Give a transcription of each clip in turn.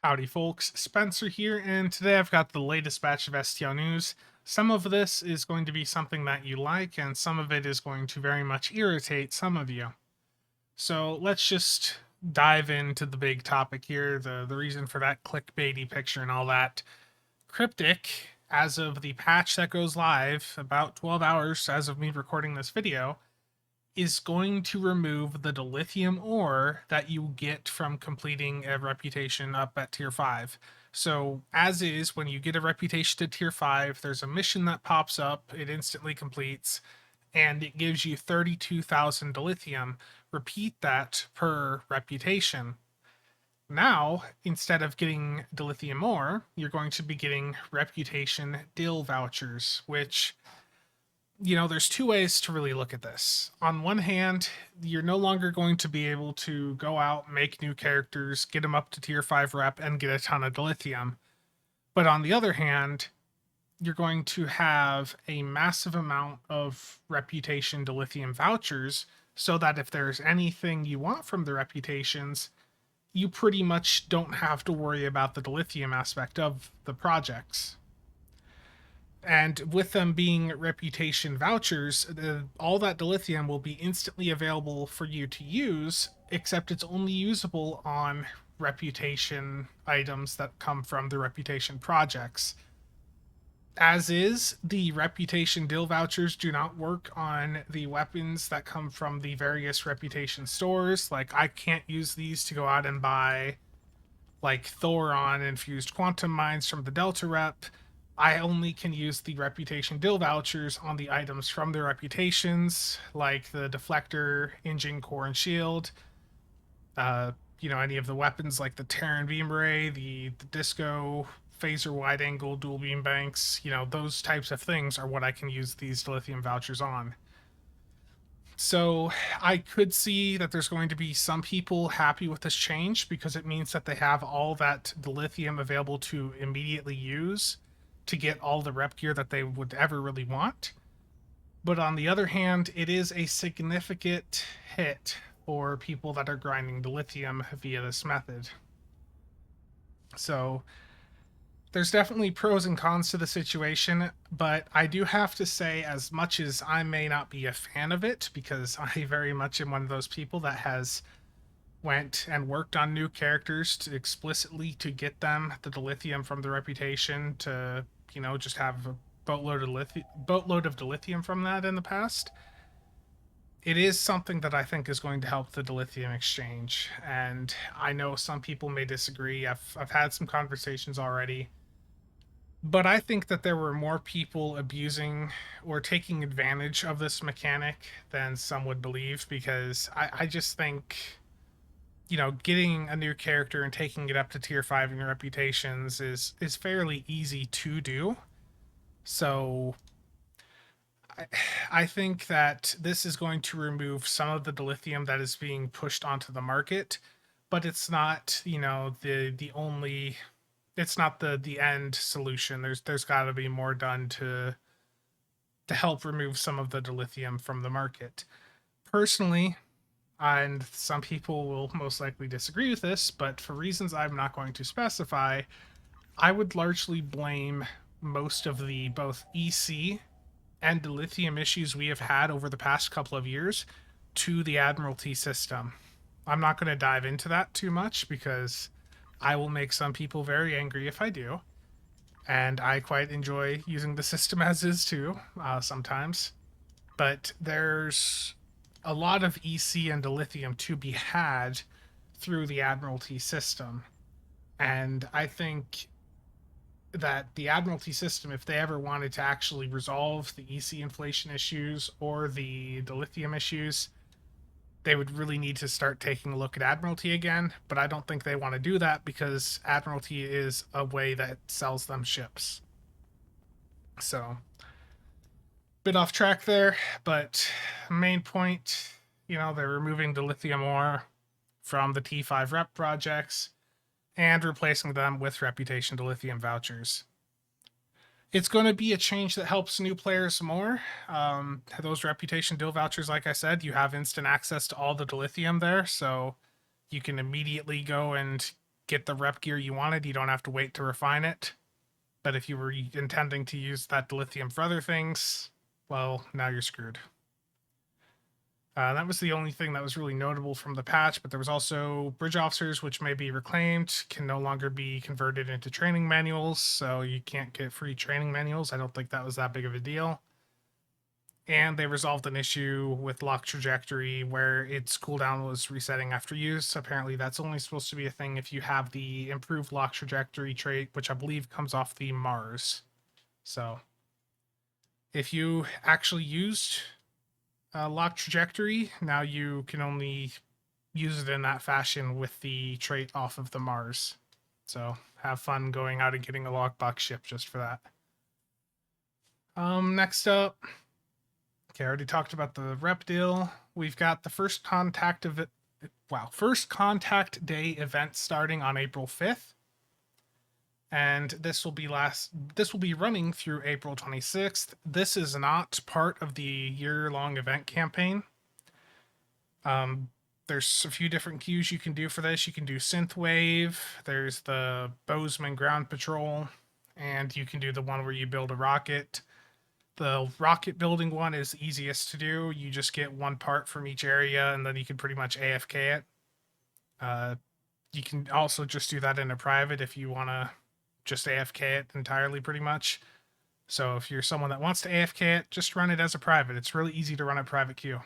Howdy folks, Spencer here, and today I've got the latest batch of STO news. Some of this is going to be something that you like, and some of it is going to very much irritate some of you. So let's just dive into the big topic here, the reason for that clickbaity picture and all that. Cryptic, as of the patch that goes live, about 12 hours as of me recording this video, is going to remove the dilithium ore that you get from completing a reputation up at tier 5. So, as is, when you get a reputation to tier 5, there's a mission that pops up, it instantly completes, and it gives you 32,000 dilithium. Repeat that per reputation. Now, instead of getting dilithium ore, you're going to be getting Reputation Dil vouchers, which there's two ways to really look at this. On one hand, you're no longer going to be able to go out, make new characters, get them up to tier 5 rep, and get a ton of dilithium. But on the other hand, you're going to have a massive amount of reputation dilithium vouchers, so that if there's anything you want from the reputations, you pretty much don't have to worry about the dilithium aspect of the projects. And with them being reputation vouchers, all that dilithium will be instantly available for you to use, except it's only usable on reputation items that come from the reputation projects. As is, the Reputation Dil vouchers do not work on the weapons that come from the various reputation stores. Like, I can't use these to go out and buy, like, Thoron infused quantum mines from the Delta rep. I only can use the Reputation Dil vouchers on the items from the reputations, like the deflector, engine, core, and shield. Any of the weapons like the Terran beam ray, the disco, phaser wide angle, dual beam banks, those types of things are what I can use these dilithium vouchers on. So I could see that there's going to be some people happy with this change because it means that they have all that dilithium available to immediately use to get all the rep gear that they would ever really want. But on the other hand, it is a significant hit for people that are grinding dilithium via this method. So there's definitely pros and cons to the situation, but I do have to say, as much as I may not be a fan of it, because I very much am one of those people that has went and worked on new characters to explicitly to get them the dilithium from the reputation to, just have a boatload of dilithium from that in the past. It is something that I think is going to help the dilithium exchange, and I know some people may disagree. I've had some conversations already, but I think that there were more people abusing or taking advantage of this mechanic than some would believe, because I just think, getting a new character and taking it up to tier 5 in your reputations is fairly easy to do. So I think that this is going to remove some of the dilithium that is being pushed onto the market, but it's not, the only, it's not the end solution. There's got to be more done to help remove some of the dilithium from the market. Personally, and some people will most likely disagree with this, but for reasons I'm not going to specify, I would largely blame most of the both EC and dilithium issues we have had over the past couple of years to the Admiralty system. I'm not going to dive into that too much because I will make some people very angry if I do. And I quite enjoy using the system as is too, sometimes. But there's a lot of EC and dilithium to be had through the Admiralty system. And I think that the Admiralty system, if they ever wanted to actually resolve the EC inflation issues or the dilithium issues, they would really need to start taking a look at Admiralty again. But I don't think they want to do that because Admiralty is a way that sells them ships. So, bit off track there, but main point, they're removing dilithium ore from the T5 rep projects and replacing them with reputation dilithium vouchers. It's going to be a change that helps new players more. Those reputation Dil vouchers, like I said, you have instant access to all the dilithium there, so you can immediately go and get the rep gear you wanted, you don't have to wait to refine it. But if you were intending to use that dilithium for other things, well, now you're screwed. That was the only thing that was really notable from the patch, but there was also bridge officers, which may be reclaimed, can no longer be converted into training manuals, so you can't get free training manuals. I don't think that was that big of a deal. And they resolved an issue with lock trajectory where its cooldown was resetting after use. Apparently, that's only supposed to be a thing if you have the improved lock trajectory trait, which I believe comes off the Mars. So, if you actually used lock trajectory, now you can only use it in that fashion with the trait off of the Mars. So have fun going out and getting a lockbox ship just for that. Next up, okay, I already talked about the rep deal. We've got the first contact day event starting on April 5th. And this will be running through April 26th. This is not part of the year-long event campaign. There's a few different queues you can do for this. You can do Synthwave, there's the Bozeman Ground Patrol, and you can do the one where you build a rocket. The rocket building one is easiest to do. You just get one part from each area, and then you can pretty much AFK it. You can also just do that in a private if you want to just AFK it entirely, pretty much. So if you're someone that wants to AFK it, just run it as a private. It's really easy to run a private queue.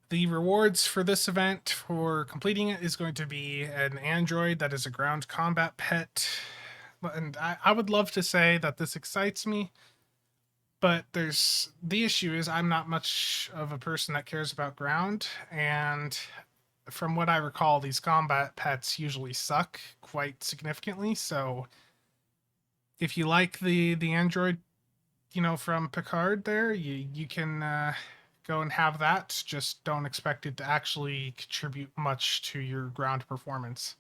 The rewards for this event for completing it is going to be an android that is a ground combat pet. And I would love to say that this excites me, but the issue is I'm not much of a person that cares about ground, and from what I recall, these combat pets usually suck quite significantly. So if you like the android, from Picard there, you can go and have that. Just don't expect it to actually contribute much to your ground performance.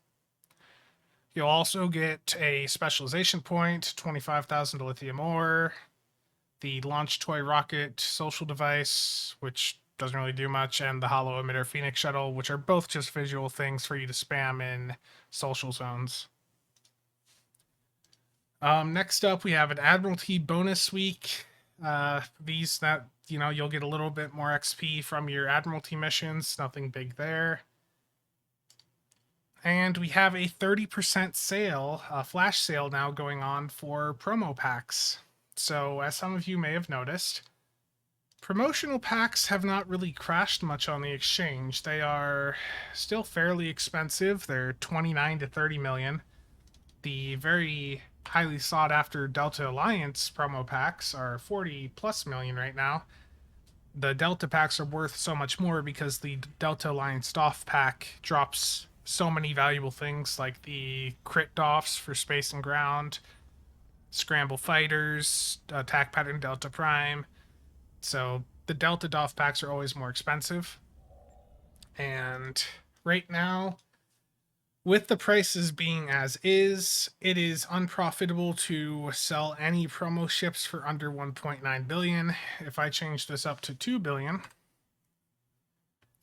You'll also get a specialization point, 25,000 lithium ore, the launch toy rocket social device, which doesn't really do much, and the hollow emitter Phoenix shuttle, which are both just visual things for you to spam in social zones. Next up, we have an Admiralty bonus week. These that you'll get a little bit more XP from your Admiralty missions. Nothing big there. And we have a 30% sale, flash sale now going on for promo packs. So, as some of you may have noticed, promotional packs have not really crashed much on the exchange. They are still fairly expensive. They're 29 to 30 million. The very highly sought after Delta Alliance promo packs are 40 plus million right now. The Delta packs are worth so much more because the Delta Alliance DOF pack drops so many valuable things like the crit DOFs for space and ground, scramble fighters, attack pattern Delta Prime. So the Delta DOF packs are always more expensive. And right now, with the prices being as is, it is unprofitable to sell any promo ships for under 1.9 billion. If I change this up to 2 billion,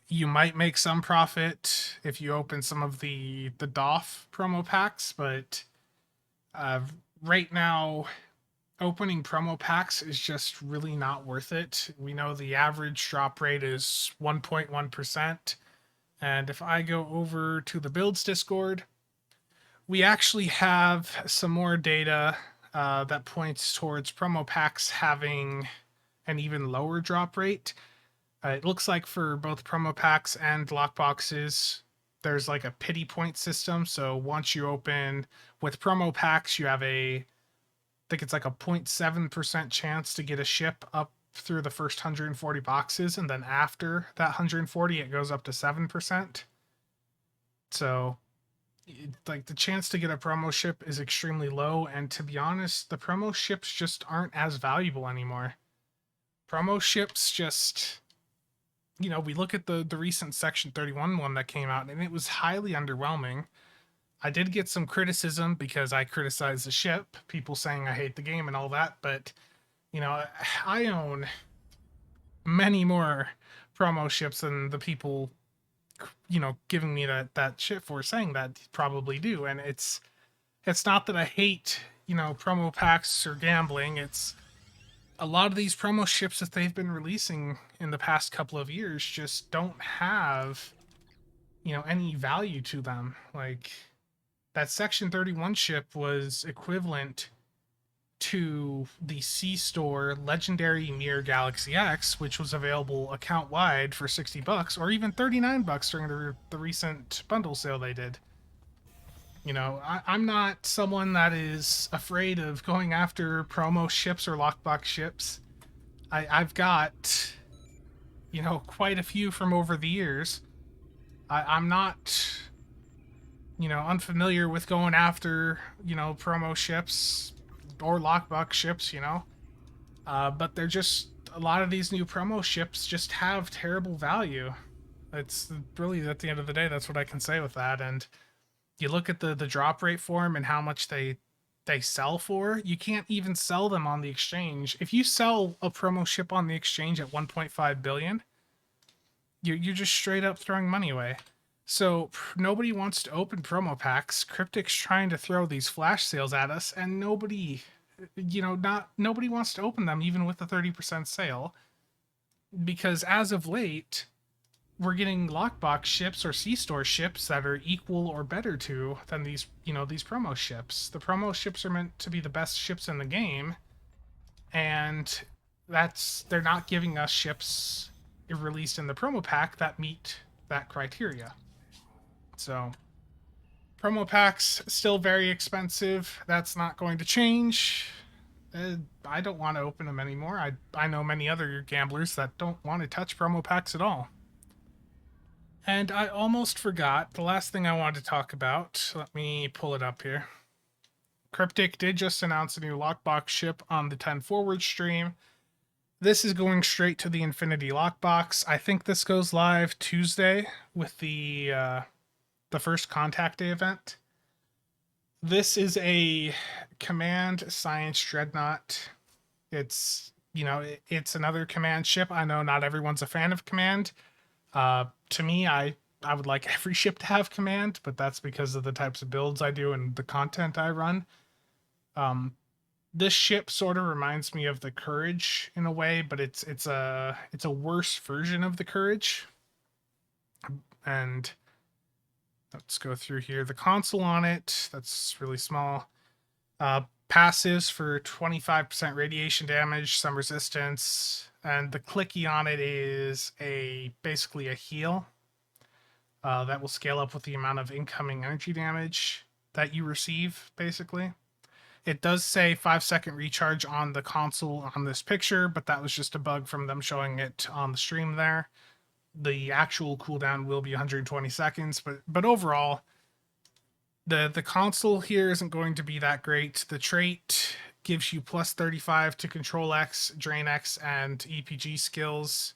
you might make some profit if you open some of the DOF promo packs, but right now, opening promo packs is just really not worth it. We know the average drop rate is 1.1%. And if I go over to the builds Discord, we actually have some more data that points towards promo packs having an even lower drop rate. It looks like for both promo packs and lockboxes, there's like a pity point system. So once you open with promo packs, you have I think it's like a 0.7% chance to get a ship up through the first 140 boxes, and then after that 140 it goes up to 7%. So like the chance to get a promo ship is extremely low, and to be honest, the promo ships just aren't as valuable anymore. Promo ships just, we look at the recent Section 31 one that came out, and it was highly underwhelming. I did get some criticism because I criticized the ship, people saying I hate the game and all that, but I own many more promo ships than the people giving me that shit for saying that, probably do. And it's not that I hate, promo packs or gambling. It's a lot of these promo ships that they've been releasing in the past couple of years just don't have, any value to them. Like that Section 31 ship was equivalent to the C-Store Legendary Mirror Galaxy X, which was available account wide for $60 or even $39 during the recent bundle sale they did. I'm not someone that is afraid of going after promo ships or lockbox ships. I've got, quite a few from over the years. I'm not, unfamiliar with going after, promo ships or lockbox ships, but they're just, a lot of these new promo ships just have terrible value. It's really, at the end of the day, that's what I can say with that. And you look at the drop rate for them and how much they sell for, you can't even sell them on the exchange. If you sell a promo ship on the exchange at 1.5 billion, you're just straight up throwing money away. So nobody wants to open promo packs. Cryptic's trying to throw these flash sales at us, and nobody wants to open them, even with the 30% sale, because as of late, we're getting lockbox ships or C-Store ships that are equal or better to than these promo ships. The promo ships are meant to be the best ships in the game, and they're not giving us ships released in the promo pack that meet that criteria. So promo packs still very expensive. That's not going to change. I don't want to open them anymore. I know many other gamblers that don't want to touch promo packs at all. And I almost forgot the last thing I wanted to talk about. Let me pull it up here. Cryptic did just announce a new lockbox ship on the 10 Forward stream. This is going straight to the Infinity Lockbox. I think this goes live Tuesday with the first Contact Day event. This is a Command Science Dreadnought. It's, it's another Command ship. I know not everyone's a fan of Command. To me, I would like every ship to have Command, but that's because of the types of builds I do and the content I run. This ship sort of reminds me of the Courage in a way, but it's a worse version of the Courage. And let's go through here. The console on it, that's really small. Passives for 25% radiation damage, some resistance, and the clicky on it is basically a heal that will scale up with the amount of incoming energy damage that you receive, basically. It does say 5-second recharge on the console on this picture, but that was just a bug from them showing it on the stream there. The actual cooldown will be 120 seconds, but overall, the console here isn't going to be that great. The trait gives you plus 35 to Control X, Drain X, and EPG skills.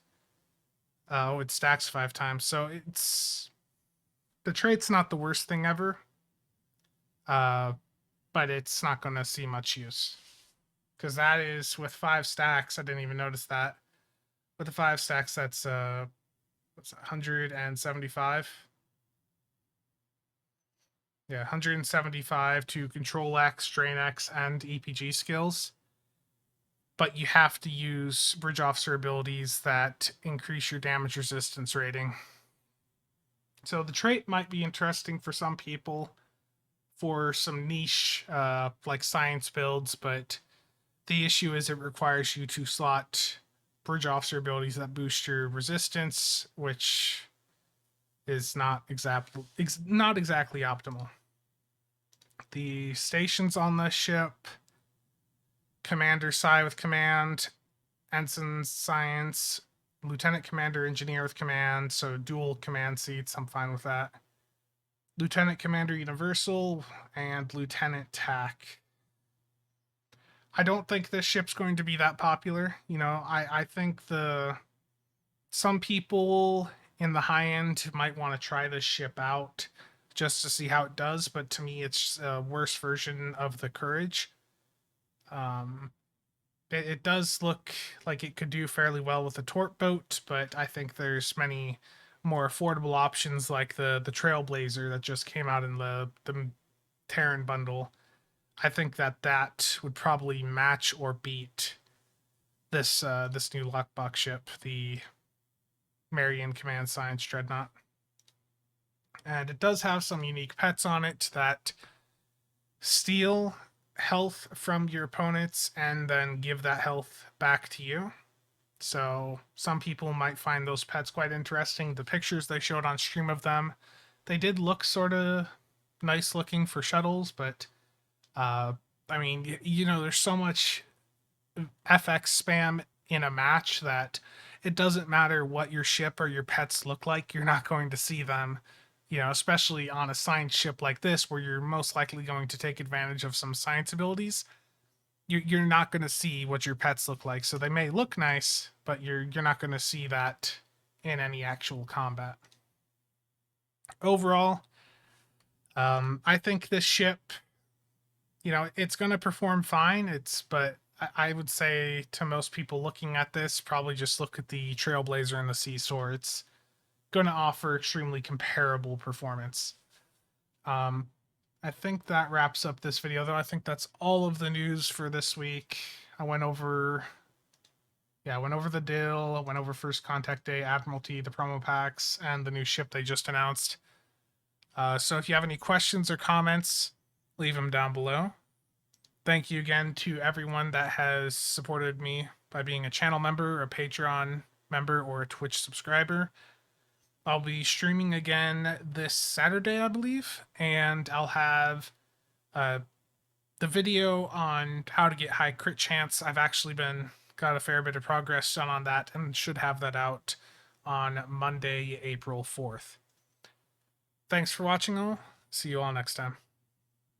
It stacks 5 times, so the trait's not the worst thing ever. But it's not going to see much use. Because that is, with 5 stacks, I didn't even notice that. With the 5 stacks, that's 175. Yeah, 175 to Control X, Drain X, and EPG skills. But you have to use Bridge Officer abilities that increase your damage resistance rating. So the trait might be interesting for some people, for some niche like science builds, but the issue is it requires you to slot Bridge Officer abilities that boost your resistance, which is not exactly optimal. The stations on the ship: Commander Psi with Command, Ensign Science, Lieutenant Commander Engineer with Command, so dual command seats. I'm fine with that. Lieutenant Commander Universal, and Lieutenant TAC. I don't think this ship's going to be that popular. I think some people in the high end might want to try this ship out just to see how it does, but to me it's a worse version of the Courage. It does look like it could do fairly well with a torp boat, but I think there's many more affordable options like the Trailblazer that just came out in the Terran bundle, I think that would probably match or beat this new Lockbox ship, the Marian Command Science Dreadnought. And it does have some unique pets on it that steal health from your opponents and then give that health back to you. So some people might find those pets quite interesting. The pictures they showed on stream of them, they did look sort of nice looking for shuttles, but I mean, there's so much FX spam in a match that it doesn't matter what your ship or your pets look like, you're not going to see them, especially on a science ship like this where you're most likely going to take advantage of some science abilities. You're not going to see what your pets look like. So they may look nice, but you're not going to see that in any actual combat. Overall, I think this ship, it's going to perform fine. But I would say to most people looking at this, probably just look at the Trailblazer and the Seesaw. It's going to offer extremely comparable performance. I think that wraps up this video, though. I think that's all of the news for this week. I went over the Dil, I went over First Contact Day, Admiralty, the promo packs, and the new ship they just announced. So if you have any questions or comments, leave them down below. Thank you again to everyone that has supported me by being a channel member, a Patreon member, or a Twitch subscriber. I'll be streaming again this Saturday, I believe, and I'll have the video on how to get high crit chance. I've actually got a fair bit of progress done on that and should have that out on Monday, April 4th. Thanks for watching all. See you all next time.